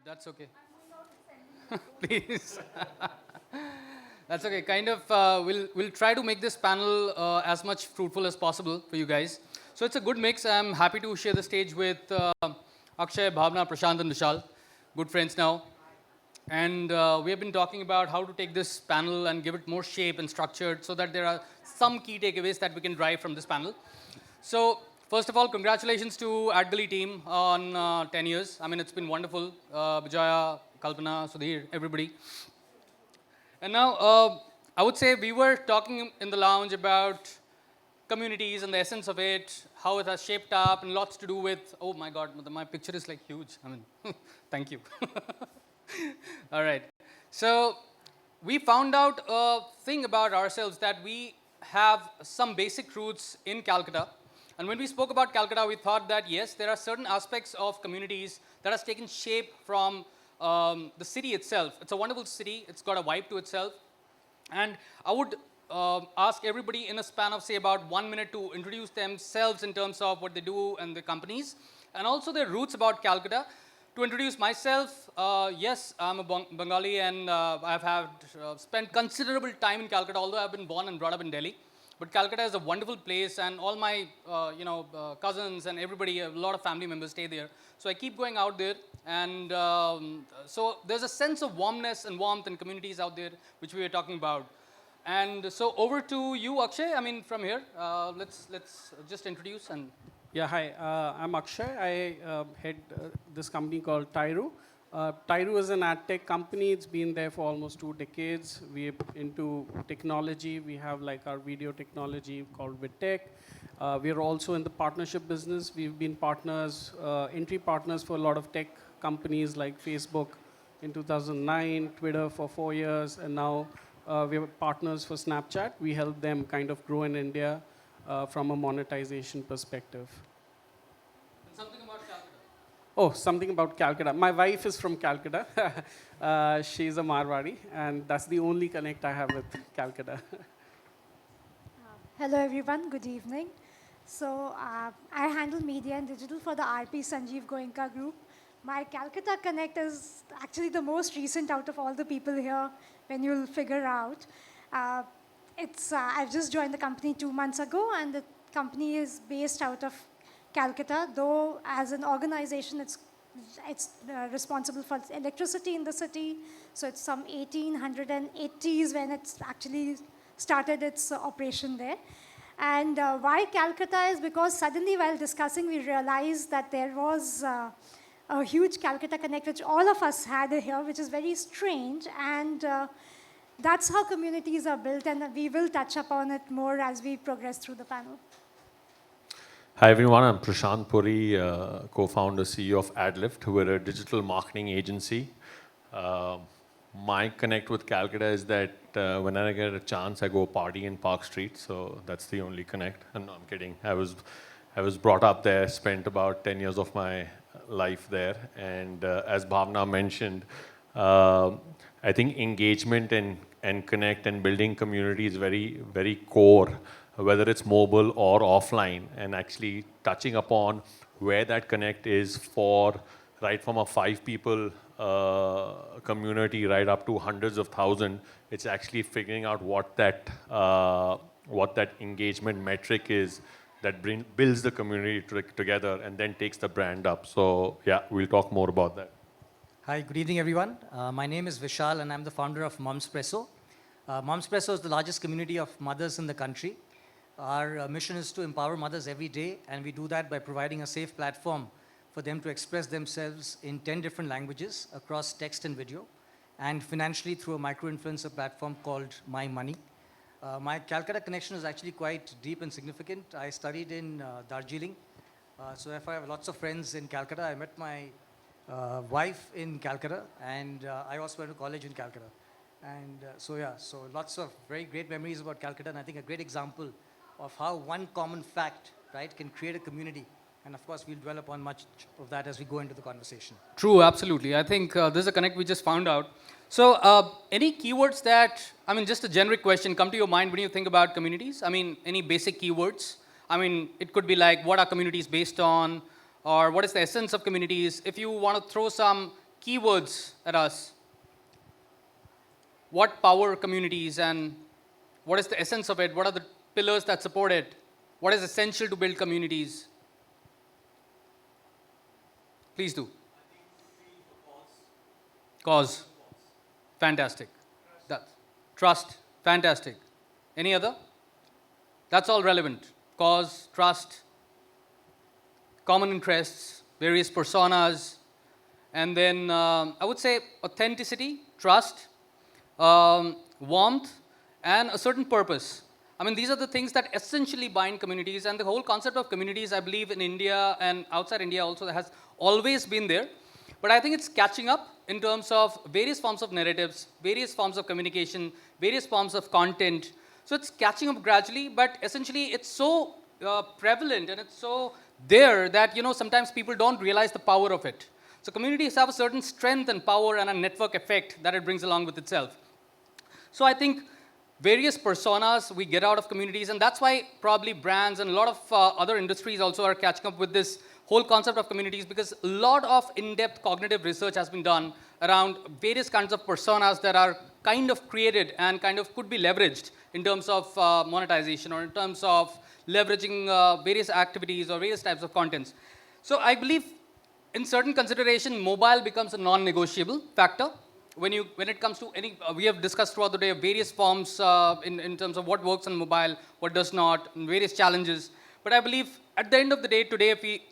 That's okay. Please. That's okay. Kind of, we'll try to make this panel as much fruitful as possible for you guys. So it's a good mix. I'm happy to share the stage with Akshay, Bhavna, Prashant, and Vishal, good friends now. And we have been talking about how to take this panel and give it more shape and structured so that there are some key takeaways that we can drive from this panel. So, first of all, congratulations to AdGully team on 10 years. I mean, it's been wonderful. Vijaya, Kalpana, Sudhir, everybody. And now, I would say we were talking in the lounge about communities and the essence of it, how it has shaped up, and lots to do with, oh my God, my picture is like huge. I mean, thank you. All right. So, we found out a thing about ourselves that we have some basic roots in Calcutta. And when we spoke about Calcutta, we thought that yes, there are certain aspects of communities that has taken shape from the city itself. It's a wonderful city. It's got a vibe to itself. And I would ask everybody in a span of, say, about 1 minute to introduce themselves in terms of what they do and the companies, and also their roots about Calcutta. To introduce myself, yes, I'm a Bengali and I've had spent considerable time in Calcutta, although I've been born and brought up in Delhi. But Calcutta is a wonderful place, and all my cousins and everybody, a lot of family members stay there. So I keep going out there, and so there's a sense of warmness and warmth in communities out there, which we were talking about. And so over to you, Akshay. I mean, from here, let's just introduce and. Yeah, hi. I'm Akshay. I head this company called Tyru. Tyru is an ad tech company. It's been there for almost 2 decades. We're into technology. We have like our video technology called VidTech. We're also in the partnership business. We've been partners, entry partners for a lot of tech companies like Facebook in 2009, Twitter for 4 years, and now we're partners for Snapchat. We help them kind of grow in India from a monetization perspective. And something about Calcutta. Oh, something about Calcutta. My wife is from Calcutta. She's a Marwari, and that's the only connect I have with Calcutta. Hello everyone, good evening. So I handle media and digital for the RP Sanjeev Goenka group. My Calcutta Connect is actually the most recent out of all the people here when you'll figure out. I've just joined the company 2 months ago, and the company is based out of Calcutta, though as an organization it's responsible for electricity in the city. So it's some 1880s when it's actually started its operation there. And why Calcutta is because suddenly while discussing we realized that there was a huge Calcutta Connect which all of us had here, which is very strange, and that's how communities are built, and we will touch upon it more as we progress through the panel. Hi everyone, I'm Prashant Puri, co-founder, CEO of AdLift. We're a digital marketing agency. My connect with Calcutta is that when I get a chance, I go party in Park Street. So that's the only connect. And no, I'm kidding. I was brought up there, spent about 10 years of my life there. And as Bhavna mentioned, I think engagement and connect and building community is very, very core, whether it's mobile or offline, and actually touching upon where that connect is for right from a 5 people community right up to hundreds of thousands. It's actually figuring out what that engagement metric is that builds the community together and then takes the brand up. So yeah, we'll talk more about that. Hi, good evening, everyone. My name is Vishal, and I'm the founder of Momspresso. Momspresso is the largest community of mothers in the country. Our mission is to empower mothers every day, and we do that by providing a safe platform for them to express themselves in 10 different languages across text and video, and financially through a micro-influencer platform called My Money. My Calcutta connection is actually quite deep and significant. I studied in Darjeeling, so therefore I have lots of friends in Calcutta. I met my wife in Calcutta, and I also went to college in Calcutta. And so lots of very great memories about Calcutta, and I think a great example of how one common fact, right, can create a community. And of course, we'll dwell upon much of that as we go into the conversation. True, absolutely. I think there's a connect we just found out. So any keywords that, I mean, just a generic question, come to your mind when you think about communities? I mean, any basic keywords? I mean, it could be like, what are communities based on? Or what is the essence of communities? If you want to throw some keywords at us. What power communities and what is the essence of it? What are the pillars that support it? What is essential to build communities? Please do. Cause. Fantastic. That. Trust. Fantastic. Any other? That's all relevant. Cause, trust, common interests, various personas, and then I would say authenticity, trust, warmth, and a certain purpose. I mean, these are the things that essentially bind communities, and the whole concept of communities, I believe, in India and outside India also has always been there. But I think it's catching up in terms of various forms of narratives, various forms of communication, various forms of content. So it's catching up gradually, but essentially it's so prevalent and it's so there that sometimes people don't realize the power of it. So communities have a certain strength and power and a network effect that it brings along with itself. So I think various personas we get out of communities, and that's why probably brands and a lot of other industries also are catching up with this whole concept of communities, because a lot of in-depth cognitive research has been done around various kinds of personas that are kind of created and kind of could be leveraged in terms of monetization or in terms of leveraging various activities or various types of contents. So I believe in certain consideration, mobile becomes a non-negotiable factor. When it comes to any, we have discussed throughout the day various forms in terms of what works on mobile, what does not, and various challenges. But I believe at the end of the day, today, if we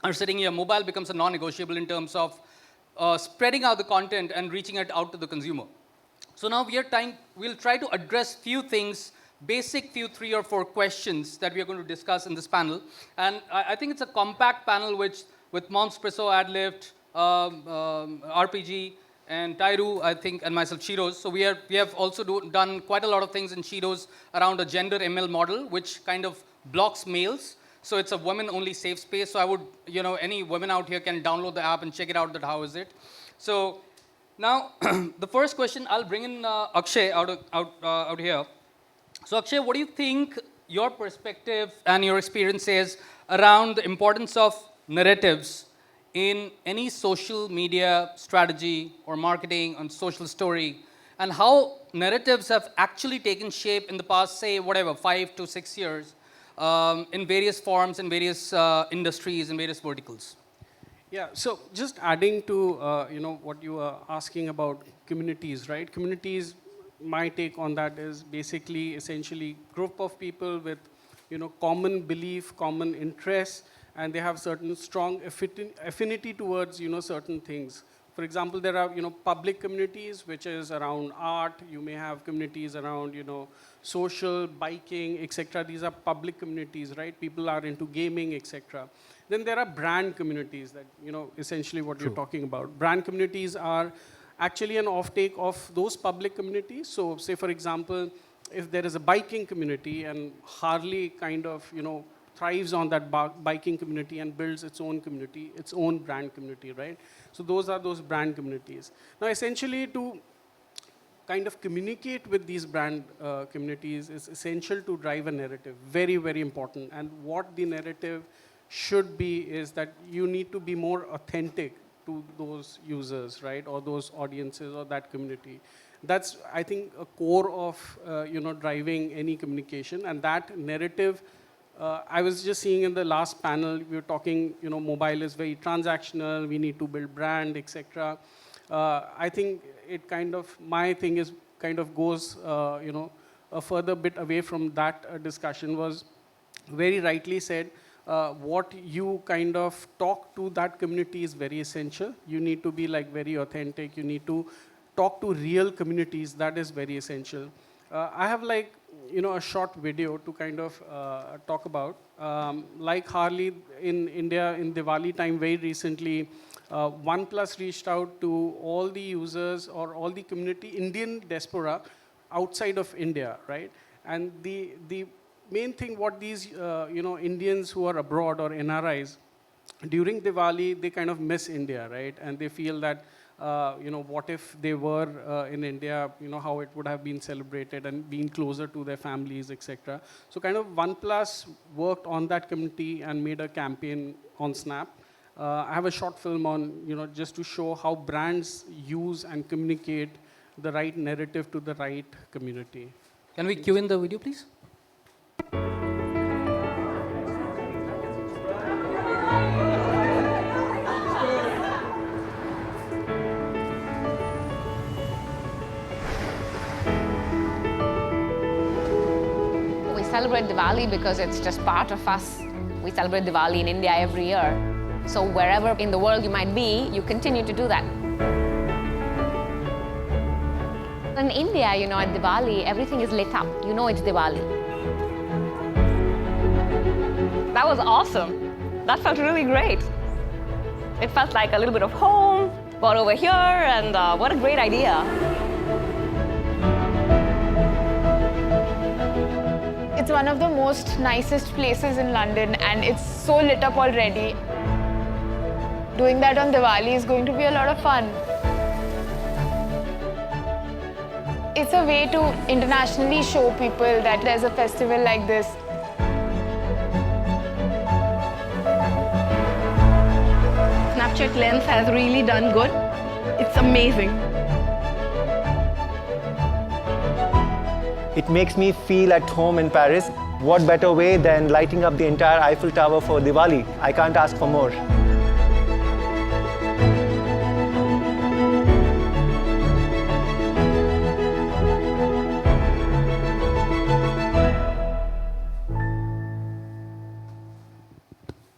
are sitting here, mobile becomes a non-negotiable in terms of spreading out the content and reaching it out to the consumer. So now we'll try to address few things, basic few 3 or 4 questions that we are going to discuss in this panel. And I think it's a compact panel with Momspresso, Adlift, RPG, and Tyru, I think, and myself, Shiroz. So we have also done quite a lot of things in Shiroz around a gender ML model, which kind of blocks males. So it's a women-only safe space. So I would, any women out here can download the app and check it out. That how is it? So now the first question, I'll bring in Akshay out here. So Akshay, what do you think your perspective and your experience is around the importance of narratives in any social media strategy or marketing and social story, and how narratives have actually taken shape in the past, say, 5 to 6 years, in various forms, in various industries, in various verticals? Yeah, so just adding to what you were asking about communities, right? Communities, my take on that is basically essentially group of people with common belief, common interests, and they have certain strong affinity towards certain things. For example, there are public communities which is around art. You may have communities around social, biking, etc. These are public communities, right? People are into gaming, etc. Then there are brand communities that essentially what you're talking about. Brand communities are actually an offtake of those public communities. So say for example, if there is a biking community and Harley kind of thrives on that biking community and builds its own community, its own brand community, right? So those are those brand communities. Now, essentially, to kind of communicate with these brand communities is essential to drive a narrative. Very, very important. And what the narrative should be is that you need to be more authentic to those users, right? Or those audiences or that community. That's, I think, a core of driving any communication. And that narrative, I was just seeing in the last panel, we were talking, mobile is very transactional, we need to build brand, etc. I think it kind of, my thing is kind of goes, a further bit away from that discussion. Was very rightly said, what you kind of talk to that community is very essential. You need to be like very authentic. You need to talk to real communities. That is very essential. I have like, a short video to kind of talk about. Like Harley in India in Diwali time very recently, OnePlus reached out to all the users or all the community, Indian diaspora outside of India, right? And the main thing what these, Indians who are abroad or NRIs, during Diwali, they kind of miss India, right? And they feel that, what if they were in India, how it would have been celebrated and been closer to their families, etc. So kind of OnePlus worked on that community and made a campaign on Snap. I have a short film on, just to show how brands use and communicate the right narrative to the right community. Can we cue in the video, please? We celebrate Diwali because it's just part of us. We celebrate Diwali in India every year. So wherever in the world you might be, you continue to do that. In India, at Diwali, everything is lit up. You know it's Diwali. That was awesome. That felt really great. It felt like a little bit of home, got over here, and what a great idea. It's one of the most nicest places in London and it's so lit up already. Doing that on Diwali is going to be a lot of fun. It's a way to internationally show people that there's a festival like this. Snapchat Lens has really done good. It's amazing. It makes me feel at home in Paris. What better way than lighting up the entire Eiffel Tower for Diwali? I can't ask for more.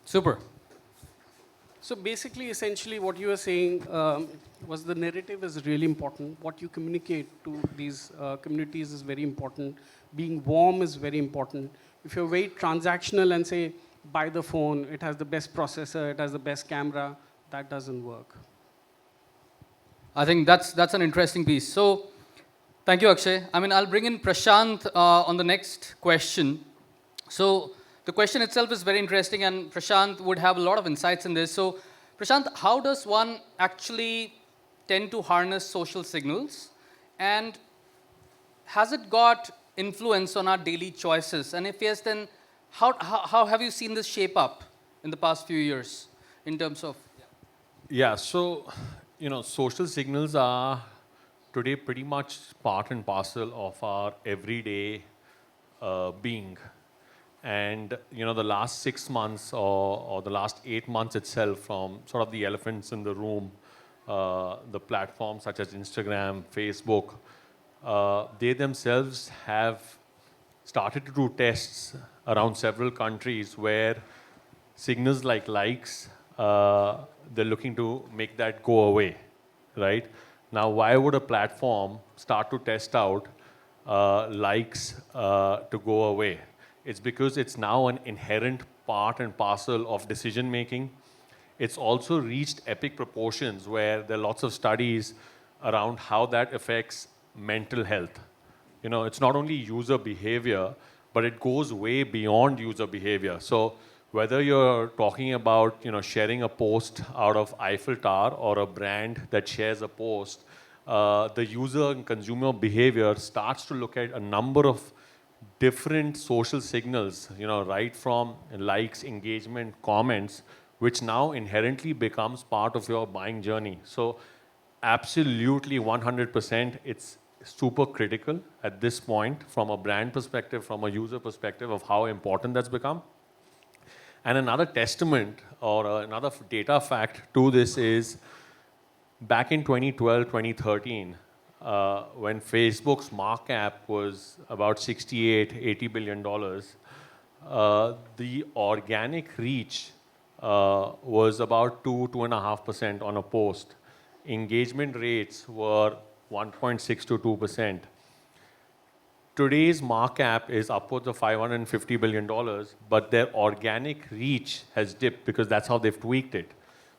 Super. So basically, essentially, what you were saying was the narrative is really important. What you communicate to these communities is very important. Being warm is very important. If you're very transactional and say, buy the phone, it has the best processor, it has the best camera, that doesn't work. I think that's an interesting piece. So, thank you, Akshay. I'll bring in Prashant on the next question. So, the question itself is very interesting, and Prashant would have a lot of insights in this. So, Prashant, how does one actually tend to harness social signals? And has it got influence on our daily choices? And if yes, then how have you seen this shape up in the past few years in terms of? Yeah, so, social signals are today pretty much part and parcel of our everyday being. And, the last 6 months or the last 8 months itself, from sort of the elephants in the room, the platforms such as Instagram, Facebook, they themselves have started to do tests around several countries where signals like likes, they're looking to make that go away, right? Now, why would a platform start to test out likes to go away? It's because it's now an inherent part and parcel of decision making. It's also reached epic proportions where there are lots of studies around how that affects mental health. It's not only user behavior, but it goes way beyond user behavior. So whether you're talking about sharing a post out of Eiffel Tower or a brand that shares a post, the user and consumer behavior starts to look at a number of different social signals, right from likes, engagement, comments, which now inherently becomes part of your buying journey. So absolutely 100%, it's super critical at this point from a brand perspective, from a user perspective of how important that's become. And another testament or another data fact to this is back in 2012, 2013, when Facebook's market cap was about $68–80 billion, the organic reach was about 2–2.5% on a post. Engagement rates were 1.6 to 2%. Today's market cap is upwards of $550 billion, but their organic reach has dipped because that's how they've tweaked it.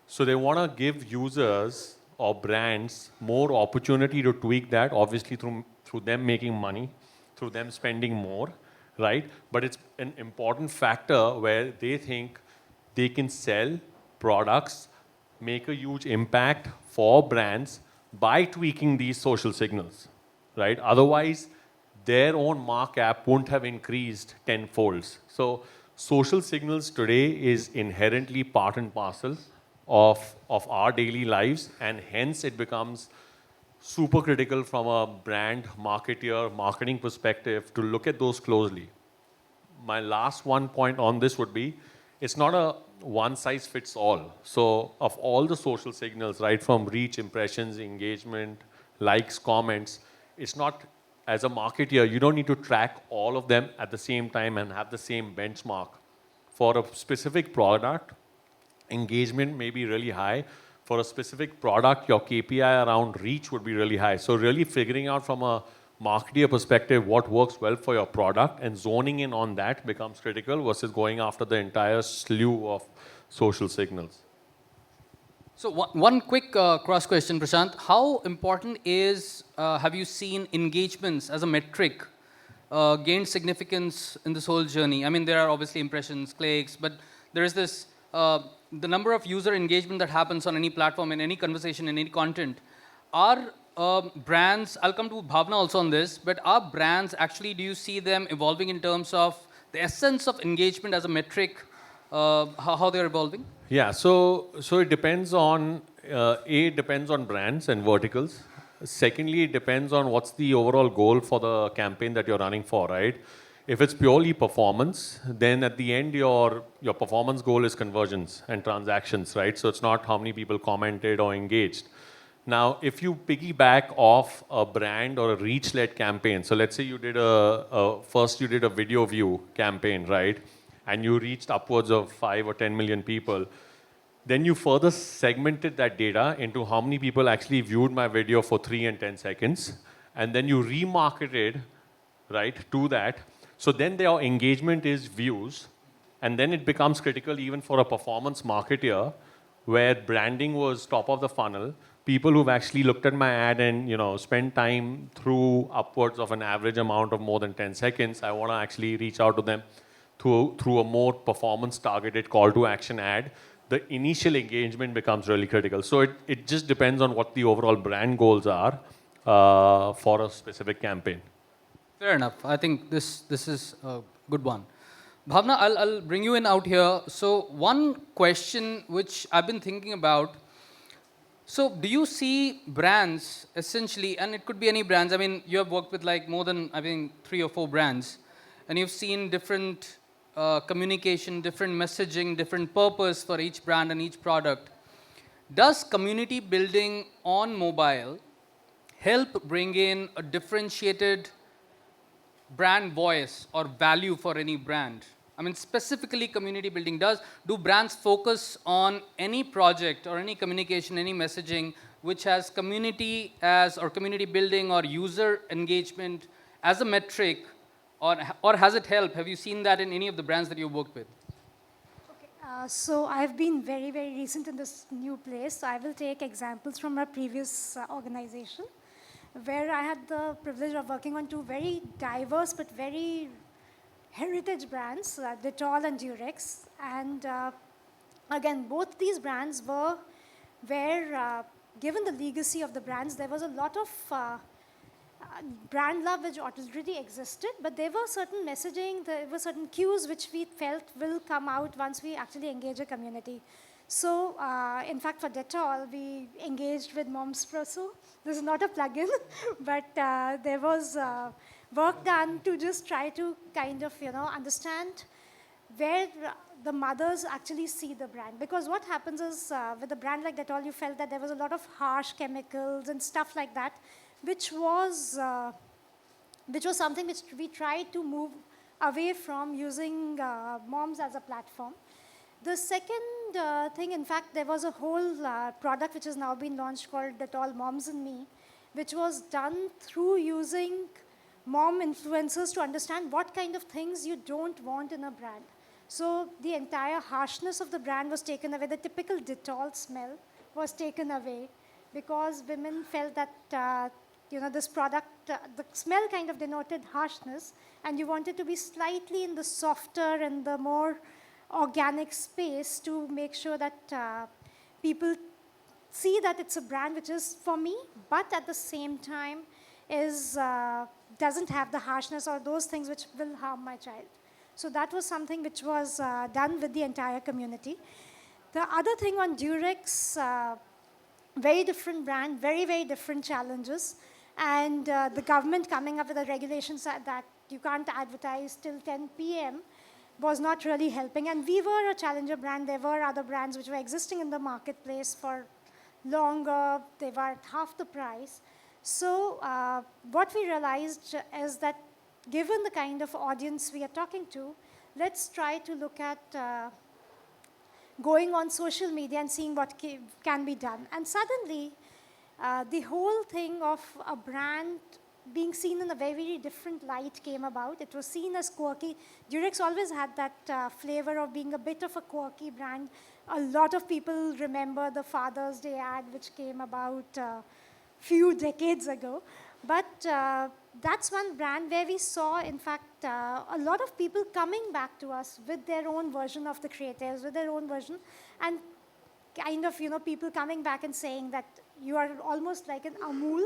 So they want to give users or brands more opportunity to tweak that, obviously through them making money, through them spending more, right? But it's an important factor where they think they can sell products, make a huge impact for brands by tweaking these social signals, right? Otherwise, their own market cap won't have increased tenfolds. So social signals today is inherently part and parcel of our daily lives, and hence it becomes super critical from a brand, marketer, marketing perspective to look at those closely. My last one point on this would be, it's not a one size fits all. So of all the social signals, right, from reach, impressions, engagement, likes, comments, it's not, as a marketer, you don't need to track all of them at the same time and have the same benchmark. For a specific product, engagement may be really high. For a specific product, your KPI around reach would be really high. So really figuring out from a marketer perspective what works well for your product and zoning in on that becomes critical versus going after the entire slew of social signals. So one quick cross question, Prashant. How important is, have you seen engagements as a metric gained significance in this whole journey? I mean, there are obviously impressions, clicks, but there is this, the number of user engagement that happens on any platform, in any conversation, in any content. Are brands, I'll come to Bhavna also on this, but are brands actually, do you see them evolving in terms of the essence of engagement as a metric, how they're evolving? Yeah, so it depends on, it depends on brands and verticals. Secondly, it depends on what's the overall goal for the campaign that you're running for, right? If it's purely performance, then at the end, your performance goal is conversions and transactions, right? So it's not how many people commented or engaged. Now, if you piggyback off a brand or a reach-led campaign, so let's say you did first you did a video view campaign, right? And you reached upwards of 5 or 10 million people. Then you further segmented that data into how many people actually viewed my video for 3 and 10 seconds. And then you remarketed, right, to that. So then their engagement is views. And then it becomes critical even for a performance marketer where branding was top of the funnel. People who've actually looked at my ad and spent time through upwards of an average amount of more than 10 seconds, I want to actually reach out to them through a more performance targeted call to action ad. The initial engagement becomes really critical. So it just depends on what the overall brand goals are for a specific campaign. Fair enough. I think this is a good one. Bhavna, I'll bring you in out here. So one question which I've been thinking about, so do you see brands essentially, and it could be any brands, I mean, you have worked with like more than, I think, 3 or 4 brands, and you've seen different communication, different messaging, different purpose for each brand and each product. Does community building on mobile help bring in a differentiated brand voice or value for any brand? I mean, specifically community building. Do brands focus on any project or any communication, any messaging which has community or community building or user engagement as a metric, or has it helped? Have you seen that in any of the brands that you've worked with? Okay, so I've been very, very recent in this new place. So I will take examples from my previous organization, where I had the privilege of working on 2 very diverse but very heritage brands, Dettol and Durex. And again, both these brands were given the legacy of the brands, there was a lot of brand love which already existed, but there were certain messaging, there were certain cues which we felt will come out once we actually engage a community. So, in fact, for Dettol, we engaged with Momspresso. This is not a plug-in, but there was work done to just try to kind of, understand where the mothers actually see the brand. Because what happens is, with a brand like Dettol, you felt that there was a lot of harsh chemicals and stuff like that, which was something which we tried to move away from, using moms as a platform. The second thing, in fact, there was a whole product which has now been launched called Dettol Moms and Me, which was done through using mom influencers to understand what kind of things you don't want in a brand. So the entire harshness of the brand was taken away. The typical Dettol smell was taken away because women felt that this product, the smell kind of denoted harshness, and you wanted to be slightly in the softer and the more organic space to make sure that people see that it's a brand which is for me, but at the same time doesn't have the harshness or those things which will harm my child. So that was something which was done with the entire community. The other thing on Durex, very different brand, very, very different challenges. And the government coming up with the regulations that you can't advertise till 10 p.m. was not really helping. And we were a challenger brand. There were other brands which were existing in the marketplace for longer. They were at half the price. So what we realized is that given the kind of audience we are talking to, let's try to look at going on social media and seeing what can be done. And suddenly, the whole thing of a brand being seen in a very, very different light came about. It was seen as quirky. Durex always had that flavor of being a bit of a quirky brand. A lot of people remember the Father's Day ad, which came about a few decades ago. But that's one brand where we saw, in fact, a lot of people coming back to us with their own version of the creatives, with their own version, and kind of, people coming back and saying that you are almost like an Amul.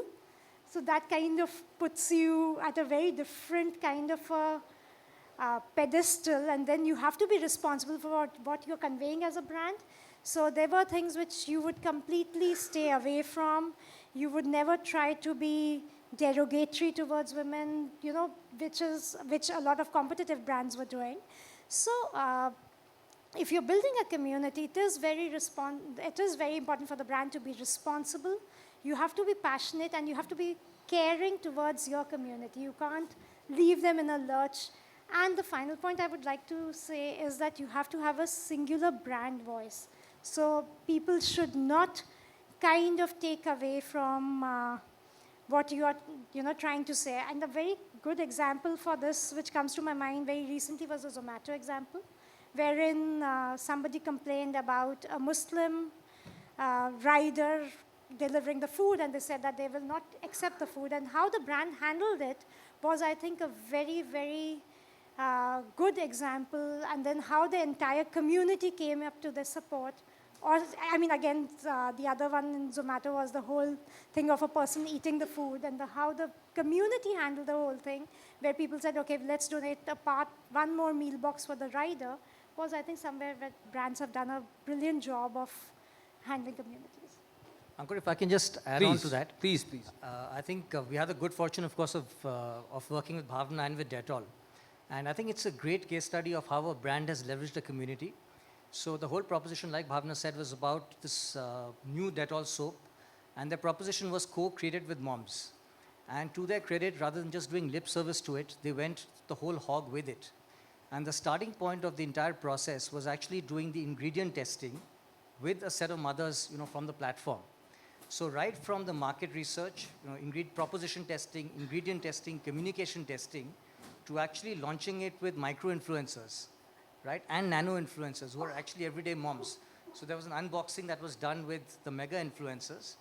So that kind of puts you at a very different kind of a pedestal, and then you have to be responsible for what you're conveying as a brand. So there were things which you would completely stay away from. You would never try to be derogatory towards women, which a lot of competitive brands were doing. So if you're building a community, it is very important for the brand to be responsible. You have to be passionate and you have to be caring towards your community. You can't leave them in a lurch. And the final point I would like to say is that you have to have a singular brand voice. So people should not kind of take away from what you are trying to say. And a very good example for this, which comes to my mind very recently, was a Zomato example, wherein somebody complained about a Muslim rider delivering the food, and they said that they will not accept the food. And how the brand handled it was, I think, a very, very good example. And then how the entire community came up to their support. Or, again, the other one in Zomato was the whole thing of a person eating the food, and how the community handled the whole thing, where people said, okay, let's donate one more meal box for the rider, was, I think, somewhere where brands have done a brilliant job of handling communities. Ankur, if I can just add on to that. Please. I think we had the good fortune, of course, of working with Bhavna and with Dettol. And I think it's a great case study of how a brand has leveraged the community. So the whole proposition, like Bhavna said, was about this new Dettol soap. And the proposition was co-created with moms. And to their credit, rather than just doing lip service to it, they went the whole hog with it. And the starting point of the entire process was actually doing the ingredient testing with a set of mothers, from the platform. So right from the market research, proposition testing, ingredient testing, communication testing, to actually launching it with micro-influencers, right? And nano-influencers who are actually everyday moms. So there was an unboxing that was done with the mega influencers,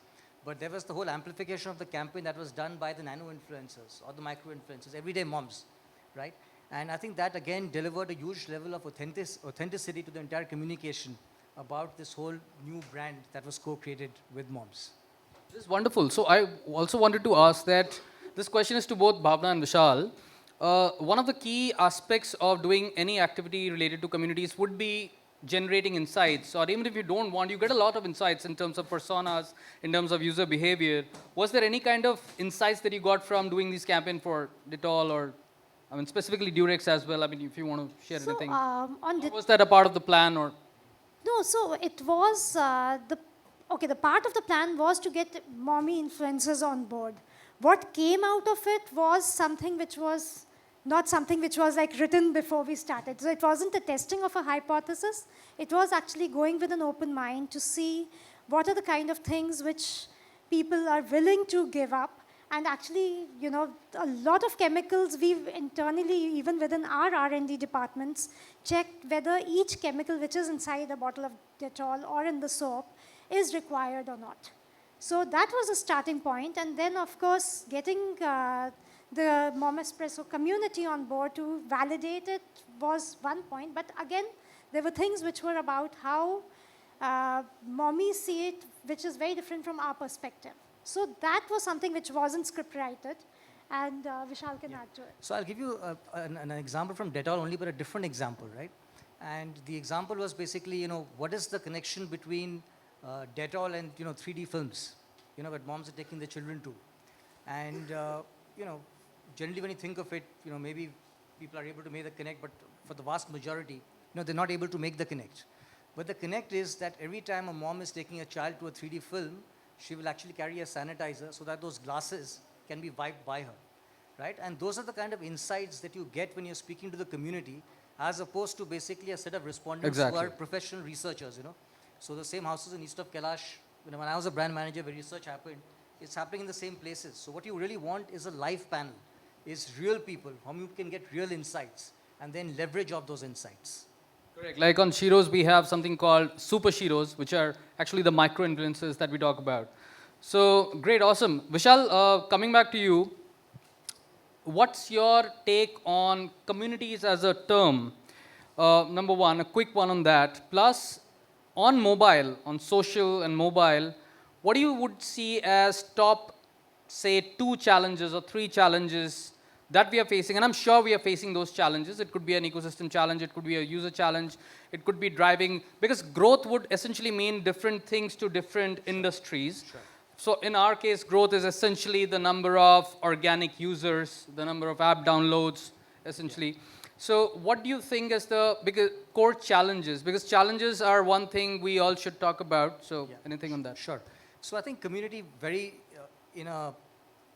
but there was the whole amplification of the campaign that was done by the nano-influencers or the micro-influencers, everyday moms, right? And I think that, again, delivered a huge level of authenticity to the entire communication about this whole new brand that was co-created with moms. This is wonderful. So I also wanted to ask that this question is to both Bhavna and Vishal. One of the key aspects of doing any activity related to communities would be generating insights, or even if you don't want, you get a lot of insights in terms of personas, in terms of user behavior. Was there any kind of insights that you got from doing this campaign for Dettol, or specifically Durex as well? If you want to share anything. Was that a part of the plan, or? No, so it was the part of the plan was to get mommy influencers on board. What came out of it was something which was not something which was like written before we started. So it wasn't a testing of a hypothesis. It was actually going with an open mind to see what are the kind of things which people are willing to give up. And actually, a lot of chemicals, we've internally, even within our R&D departments, checked whether each chemical which is inside a bottle of Dettol or in the soap is required or not. So that was a starting point. And then, of course, getting the Mom Espresso community on board to validate it was one point. But again, there were things which were about how mommies see it, which is very different from our perspective. So that was something which wasn't script-written, and Vishal can add to it. So I'll give you an example from Dettol only, but a different example, right? And the example was basically, what is the connection between Dettol and, 3D films, that moms are taking their children to. And, generally when you think of it, maybe people are able to make the connect, but for the vast majority, they're not able to make the connect. But the connect is that every time a mom is taking a child to a 3D film, she will actually carry a sanitizer so that those glasses can be wiped by her, right? And those are the kind of insights that you get when you're speaking to the community, as opposed to basically a set of respondents who are professional researchers, So the same houses in east of Kailash, when I was a brand manager where research happened, it's happening in the same places. So what you really want is a live panel, is real people, whom you can get real insights, and then leverage of those insights. Correct. Like on Sheroes, we have something called Super Sheroes, which are actually the micro influencers that we talk about. So great, awesome. Vishal, coming back to you, what's your take on communities as a term? Number one, a quick one on that. Plus, on mobile, on social and mobile, what do you would see as top, say, 2 challenges or 3 challenges that we are facing? And I'm sure we are facing those challenges. It could be an ecosystem challenge, it could be a user challenge, it could be driving, because growth would essentially mean different things to different industries. Sure. So in our case, growth is essentially the number of organic users, the number of app downloads, essentially. So what do you think is the biggest core challenges? Because challenges are one thing we all should talk about. So anything on that? Sure. So I think community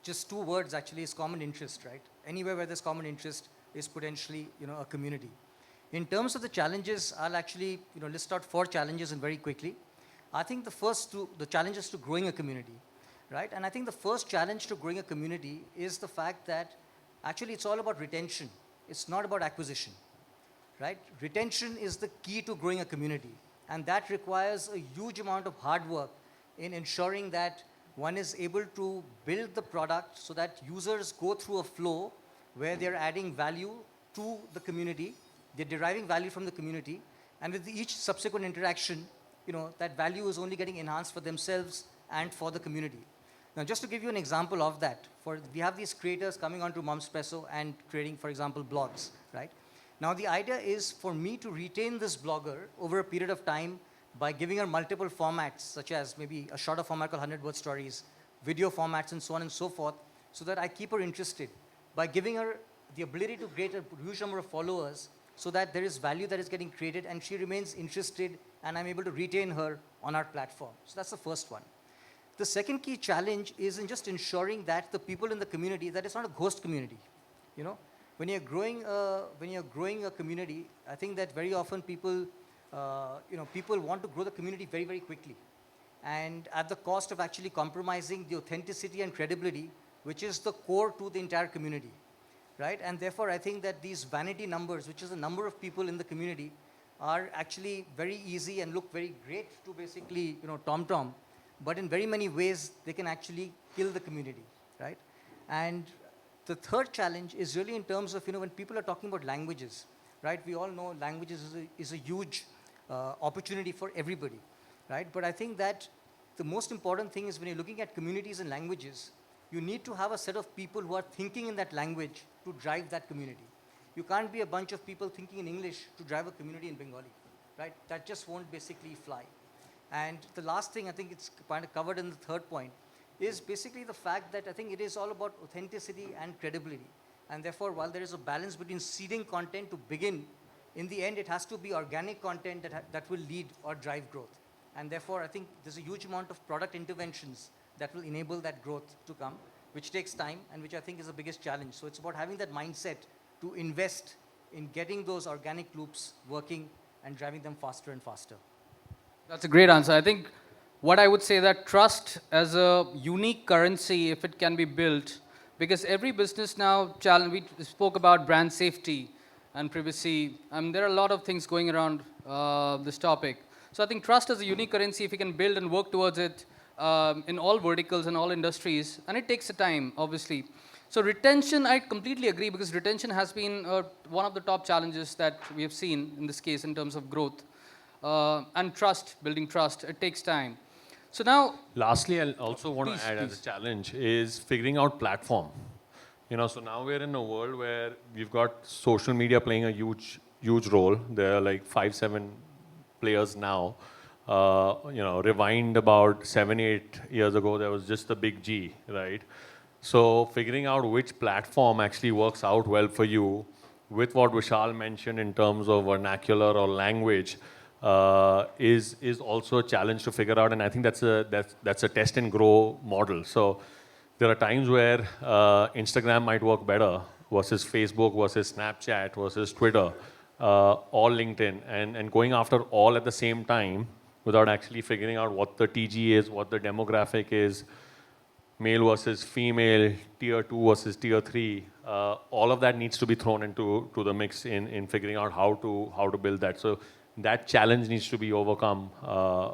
just 2 words actually is common interest, right? Anywhere where there's common interest is potentially, a community. In terms of the challenges, I'll actually, list out 4 challenges and very quickly. I think the first 2, the challenges to growing a community, right? And I think the first challenge to growing a community is the fact that actually it's all about retention. It's not about acquisition, right? Retention is the key to growing a community. And that requires a huge amount of hard work in ensuring that one is able to build the product so that users go through a flow where they're adding value to the community, they're deriving value from the community, and with each subsequent interaction, that value is only getting enhanced for themselves and for the community. Now, just to give you an example of that, we have these creators coming onto Mumspresso and creating, for example, blogs, right? Now, the idea is for me to retain this blogger over a period of time by giving her multiple formats, such as maybe a shorter format called 100-word stories, video formats, and so on and so forth, so that I keep her interested by giving her the ability to create a huge number of followers so that there is value that is getting created and she remains interested and I'm able to retain her on our platform. So that's the first one. The second key challenge is in just ensuring that the people in the community, that it's not a ghost community. When you're growing a community, I think that very often people want to grow the community very, very quickly, and at the cost of actually compromising the authenticity and credibility, which is the core to the entire community, right? And therefore, I think that these vanity numbers, which is the number of people in the community, are actually very easy and look very great to basically, tom-tom, but in very many ways, they can actually kill the community, right? And the third challenge is really in terms of, when people are talking about languages, right? We all know languages is a huge opportunity for everybody, right? But I think that the most important thing is when you're looking at communities and languages, you need to have a set of people who are thinking in that language to drive that community. You can't be a bunch of people thinking in English to drive a community in Bengali, right? That just won't basically fly. And the last thing, I think it's kind of covered in the third point, is basically the fact that I think it is all about authenticity and credibility. And therefore, while there is a balance between seeding content to begin, in the end, it has to be organic content that will lead or drive growth. And therefore, I think there's a huge amount of product interventions that will enable that growth to come, which takes time and which I think is the biggest challenge. So it's about having that mindset to invest in getting those organic loops working and driving them faster and faster. That's a great answer. I think what I would say that trust as a unique currency, if it can be built, because every business now, we spoke about brand safety and privacy. There are a lot of things going around this topic. So I think trust as a unique currency, if you can build and work towards it in all verticals and all industries, and it takes a time, obviously. So retention, I completely agree, because retention has been one of the top challenges that we have seen in this case in terms of growth. And trust, building trust, it takes time. So now, lastly, I also want to add as a challenge is figuring out platform. So now we're in a world where we've got social media playing a huge huge role. There are like 5-7 players now. Rewind about 7-8 years ago, there was just the big G, right? So figuring out which platform actually works out well for you, with what Vishal mentioned in terms of vernacular or language, is also a challenge to figure out. And I think that's a test and grow model. So there are times where Instagram might work better versus Facebook versus Snapchat versus Twitter, or LinkedIn, and going after all at the same time without actually figuring out what the TG is, what the demographic is, male versus female, tier 2 versus tier 3, all of that needs to be thrown into the mix in figuring out how to build that. So that challenge needs to be overcome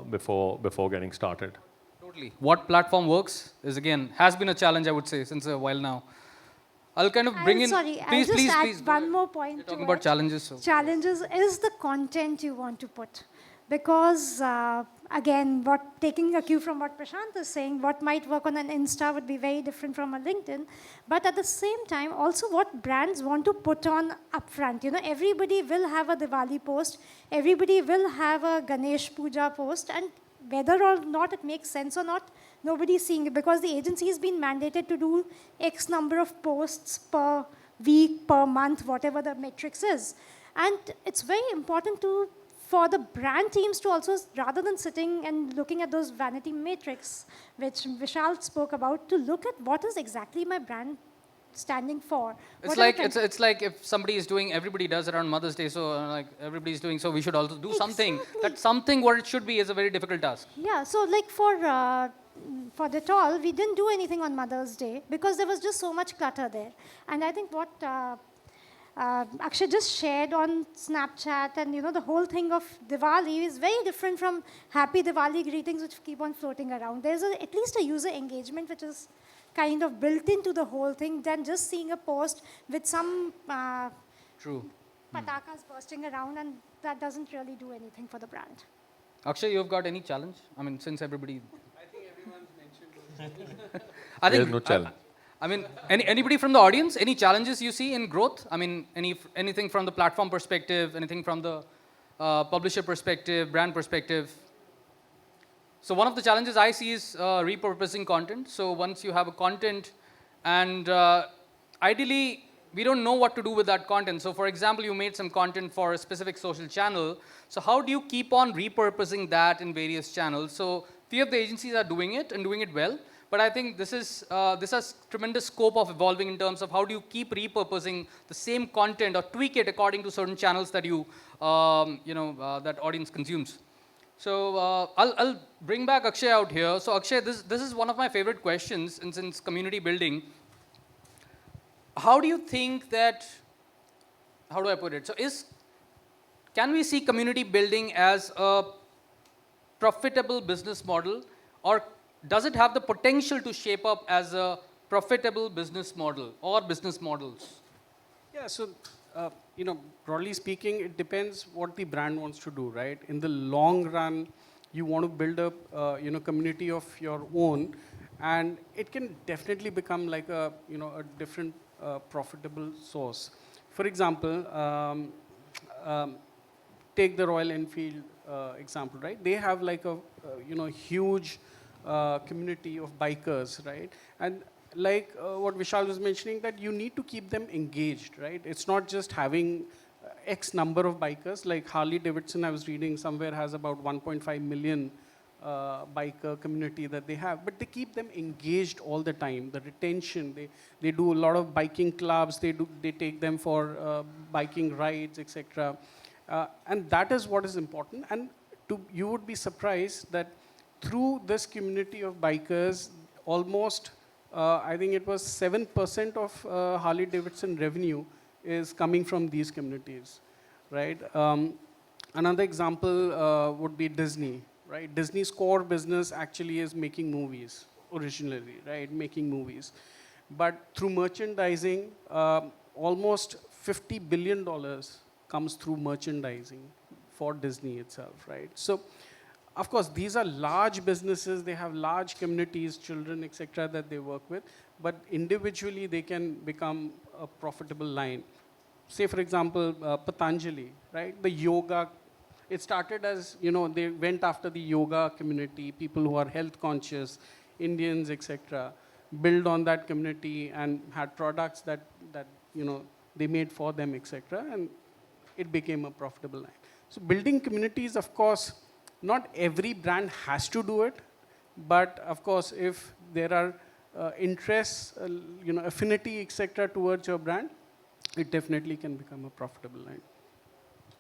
before getting started. Totally. What platform works has been a challenge, I would say, since a while now. I'll kind of bring I'm in. sorry, Please, I'll just please, add please. one more point You're to talking about it. challenges. So. Challenges is the content you want to put. Because, again, taking a cue from what Prashant is saying, what might work on an Insta would be very different from a LinkedIn. But at the same time, also what brands want to put on upfront. Everybody will have a Diwali post. Everybody will have a Ganesh Puja post. And whether or not it makes sense or not, nobody's seeing it. Because the agency has been mandated to do X number of posts per week, per month, whatever the matrix is. And it's very important for the brand teams to also, rather than sitting and looking at those vanity matrix, which Vishal spoke about, to look at what is exactly my brand standing for. It's like if somebody is doing, everybody does around Mother's Day, so like everybody's doing, so we should also do something. That something what it should be is a very difficult task. Yeah, so like for Dettol, we didn't do anything on Mother's Day because there was just so much clutter there. And I think what Akshay just shared on Snapchat and the whole thing of Diwali is very different from happy Diwali greetings which keep on floating around. There's at least a user engagement which is kind of built into the whole thing than just seeing a post with some True. patakas bursting around, and that doesn't really do anything for the brand. Akshay, you've got any challenge? I mean, since everybody... I think everyone's mentioned those. There's no challenge. I mean, anybody from the audience, any challenges you see in growth? I mean, anything from the platform perspective, anything from the publisher perspective, brand perspective? So one of the challenges I see is repurposing content. So once you have a content and ideally, we don't know what to do with that content. So for example, you made some content for a specific social channel. So how do you keep on repurposing that in various channels? So few of the agencies are doing it and doing it well. But I think this has tremendous scope of evolving in terms of how do you keep repurposing the same content or tweak it according to certain channels that that audience consumes. So I'll bring back Akshay out here. So Akshay, this is one of my favorite questions since community building. How do you think that? How do I put it? So can we see community building as a profitable business model, or does it have the potential to shape up as a profitable business model or business models? Yeah, so, broadly speaking, it depends what the brand wants to do, right? In the long run, you want to build up, community of your own, and it can definitely become like a different profitable source. For example, take the Royal Enfield example, right? They have like a, huge community of bikers, right? And like what Vishal was mentioning, that you need to keep them engaged, right? It's not just having X number of bikers. Like Harley Davidson, I was reading somewhere, has about 1.5 million biker community that they have, but they keep them engaged all the time. The retention, they do a lot of biking clubs. They take them for biking rides, etc. And that is what is important. And you would be surprised that through this community of bikers, almost, I think it was 7% of Harley Davidson revenue is coming from these communities, right? Another example would be Disney, right? Disney's core business actually is making movies, originally, right? Making movies. But through merchandising, almost $50 billion comes through merchandising for Disney itself, right? So, of course, these are large businesses. They have large communities, children, etc., that they work with. But individually, they can become a profitable line. say for example, Patanjali, right? The yoga, it started as, they went after the yoga community, people who are health conscious, Indians, etc. Build on that community and had products that they made for them, etc. And it became a profitable line. So building communities, of course, not every brand has to do it, but of course, if there are interests, affinity, etc. towards your brand, it definitely can become a profitable line.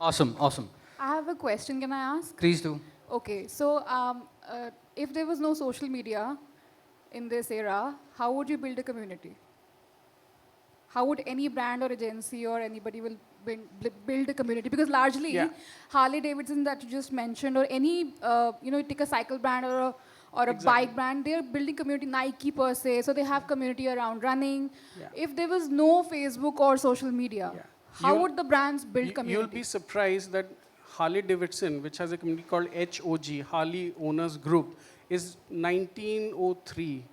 Awesome, awesome. I have a question, can I ask? Please do. Okay, so if there was no social media in this era, how would you build a community? How would any brand or agency or anybody will build a community? Because largely, Yeah. Harley Davidson that you just mentioned, or any, you take a cycle brand or a Exactly. bike brand, they're building community, Nike per se, so they have community around running. Yeah. If there was no Facebook or social media, Yeah. how You'll- would the brands build You'll community? be surprised that Harley Davidson, which has a community called HOG, Harley Owners Group, is 1903.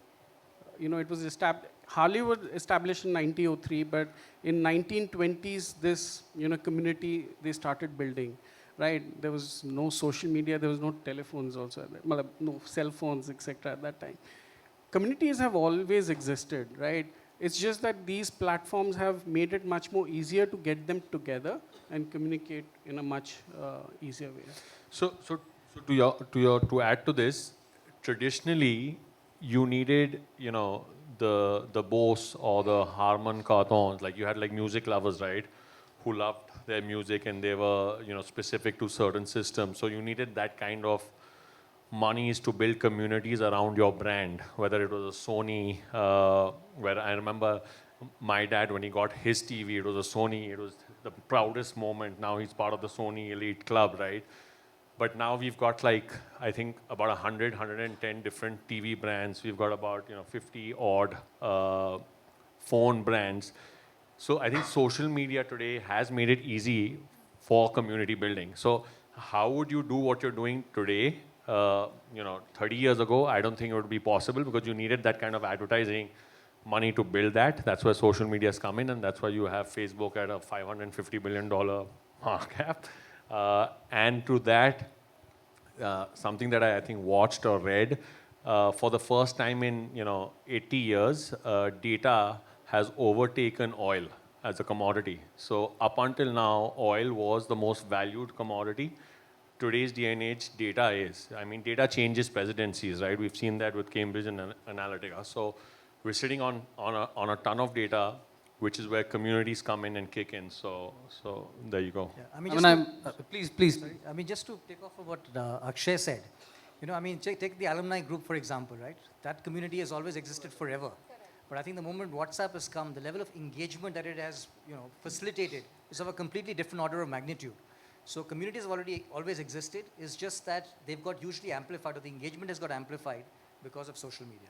It was established. Harley was established in 1903, but in 1920s, this community they started building. Right? There was no social media. There was no telephones also. No cell phones, etc. At that time. Communities have always existed, right? It's just that these platforms have made it much more easier to get them together and communicate in a much easier way. So to add to this, traditionally, you needed, the Bose or the Harman Kardons, like you had like music lovers, right, who loved their music and they were, specific to certain systems. So you needed that kind of monies to build communities around your brand, whether it was a Sony, where I remember my dad, when he got his TV, it was a Sony, it was the proudest moment. Now he's part of the Sony elite club, right? But now we've got like, I think about 100, 110 different TV brands. We've got about 50 odd phone brands. So I think social media today has made it easy for community building. So how would you do what you're doing today? 30 years ago, I don't think it would be possible because you needed that kind of advertising money to build that. That's where social media has come in, and that's why you have Facebook at a $550 billion market cap. And to that, something that I think watched or read, for the first time in 80 years, data has overtaken oil as a commodity. So up until now, oil was the most valued commodity. Today's day and age, data is. I mean, data changes presidencies, right? We've seen that with Cambridge Analytica. So we're sitting on a ton of data, which is where communities come in and kick in. So there you go. Yeah, Please. sorry, just to take off of what Akshay said, take the alumni group, for example, right? That community has always existed forever. But I think the moment WhatsApp has come, the level of engagement that it has, facilitated is of a completely different order of magnitude. So communities have always existed. It's just that they've got hugely amplified, or the engagement has got amplified because of social media.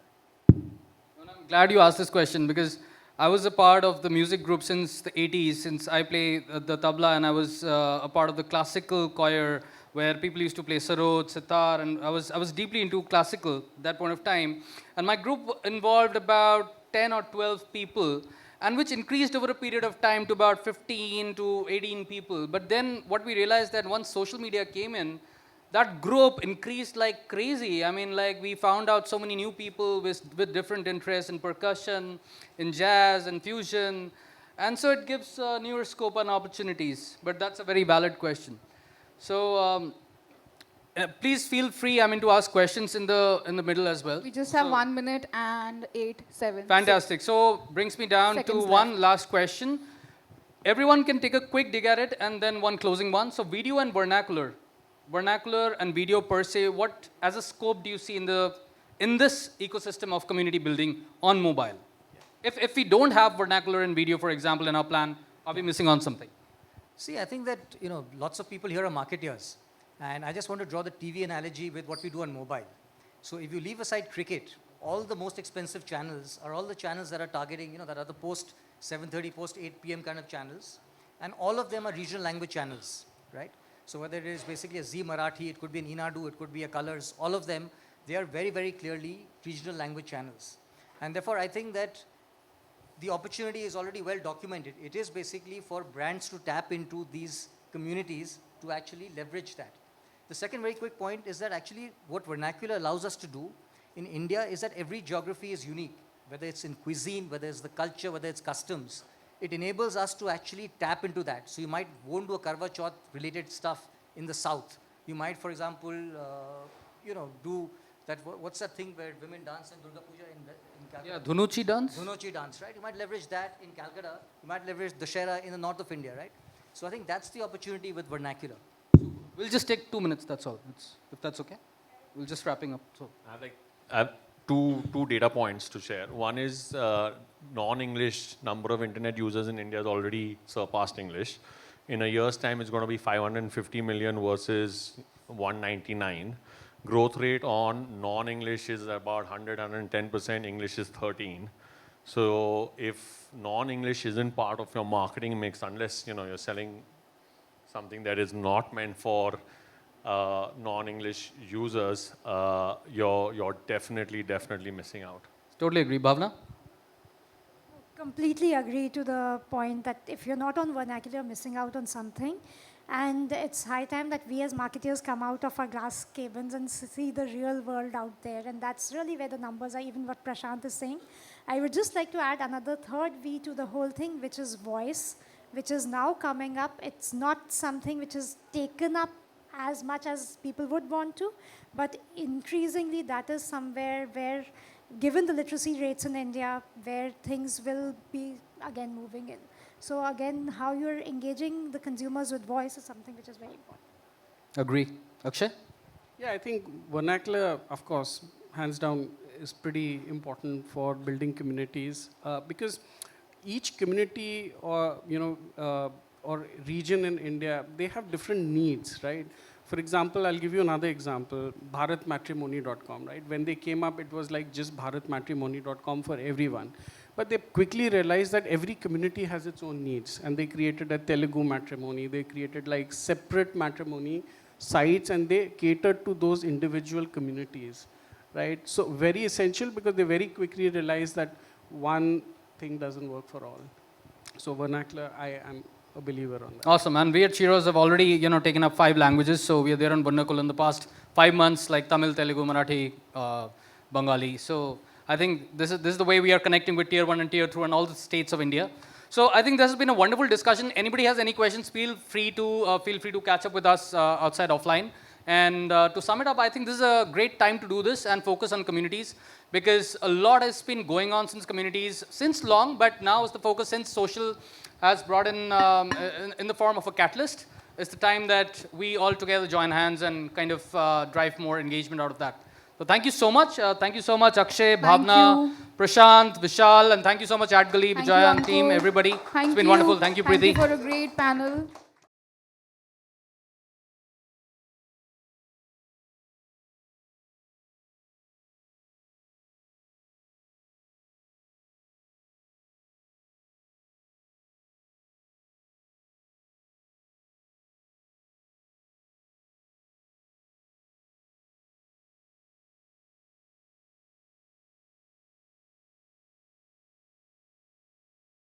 I'm glad you asked this question because I was a part of the music group since the 80s, since I play the tabla, and I was a part of the classical choir where people used to play sarod, sitar, and I was deeply into classical at that point of time. And my group involved about 10 or 12 people, and which increased over a period of time to about 15 to 18 people. But then what we realized that once social media came in, that group increased like crazy. I mean, like we found out so many new people with different interests in percussion, in jazz, and fusion. And so it gives newer scope and opportunities. But that's a very valid question. So please feel free, to ask questions in the middle as well. We just have 1 minute and 8 7. Fantastic. So brings me down to Seconds one left. last question. Everyone can take a quick dig at it and then one closing one. So video and vernacular. Vernacular and video per se, what as a scope do you see in this ecosystem of community building on mobile? If we don't have vernacular and video, for example, in our plan, are we missing on something? See, I think that, lots of people here are marketeers. And I just want to draw the TV analogy with what we do on mobile. So if you leave aside cricket, all the most expensive channels are all the channels that are targeting, that are the post 7:30, post 8 p.m. kind of channels. And all of them are regional language channels, right? So whether it is basically a Zee Marathi, it could be an Inadu, it could be a Colors, all of them, they are very, very clearly regional language channels. And therefore, I think that the opportunity is already well documented. It is basically for brands to tap into these communities to actually leverage that. The second very quick point is that actually what vernacular allows us to do in India is that every geography is unique, whether it's in cuisine, whether it's the culture, whether it's customs. It enables us to actually tap into that. So you won't do a Karva Chauth related stuff in the south. You might, for example, do that, what's that thing where women dance in Durga Puja in Calcutta? Yeah, Dhunuchi dance. Dhunuchi dance, right? You might leverage that in Calcutta. You might leverage Dussehra in the north of India, right? So I think that's the opportunity with vernacular. We'll just take 2 minutes, that's all. If that's okay. We'll just wrapping up. So. I have two data points to share. One is non-English number of internet users in India has already surpassed English. In a year's time, it's going to be 550 million versus 199. Growth rate on non-English is about 110%, English is 13. So if non-English isn't part of your marketing mix, unless you're selling something that is not meant for non-English users, you're definitely missing out. Totally agree. Bhavna? Completely agree to the point that if you're not on vernacular, you're missing out on something. And it's high time that we as marketers come out of our glass cabins and see the real world out there. And that's really where the numbers are, even what Prashant is saying. I would just like to add another third V to the whole thing, which is voice, which is now coming up. It's not something which is taken up as much as people would want to, but increasingly that is somewhere where, given the literacy rates in India, where things will be again moving in. So again, how you're engaging the consumers with voice is something which is very important. Agree. Akshay? Yeah, I think vernacular, of course, hands down, is pretty important for building communities because each community or or region in India, they have different needs, right? For example, I'll give you another example, bharatmatrimony.com, right? When they came up, it was like just bharatmatrimony.com for everyone. But they quickly realized that every community has its own needs, and they created a Telugu matrimony, they created like separate matrimony sites, and they catered to those individual communities, right? So very essential because they very quickly realized that one thing doesn't work for all. So vernacular, I am a believer on that. Awesome. And we at Cheeros have already, taken up 5 languages. So we are there on Vernacular in the past 5 months, like Tamil, Telugu, Marathi, Bengali. So I think this is the way we are connecting with Tier 1 and Tier 2 and all the states of India. So I think this has been a wonderful discussion. Anybody has any questions, feel free to catch up with us outside offline. And to sum it up, I think this is a great time to do this and focus on communities, because a lot has been going on since communities, since long, but now is the focus since social has brought in the form of a catalyst. It's the time that we all together join hands and kind of drive more engagement out of that. So thank you so much. Thank you so much, Akshay, Bhavna, Prashant, Vishal, and thank you so much, AdGully, Vijaya and team, everybody. It's been wonderful. Thank you, Preeti. Thank you for a great panel.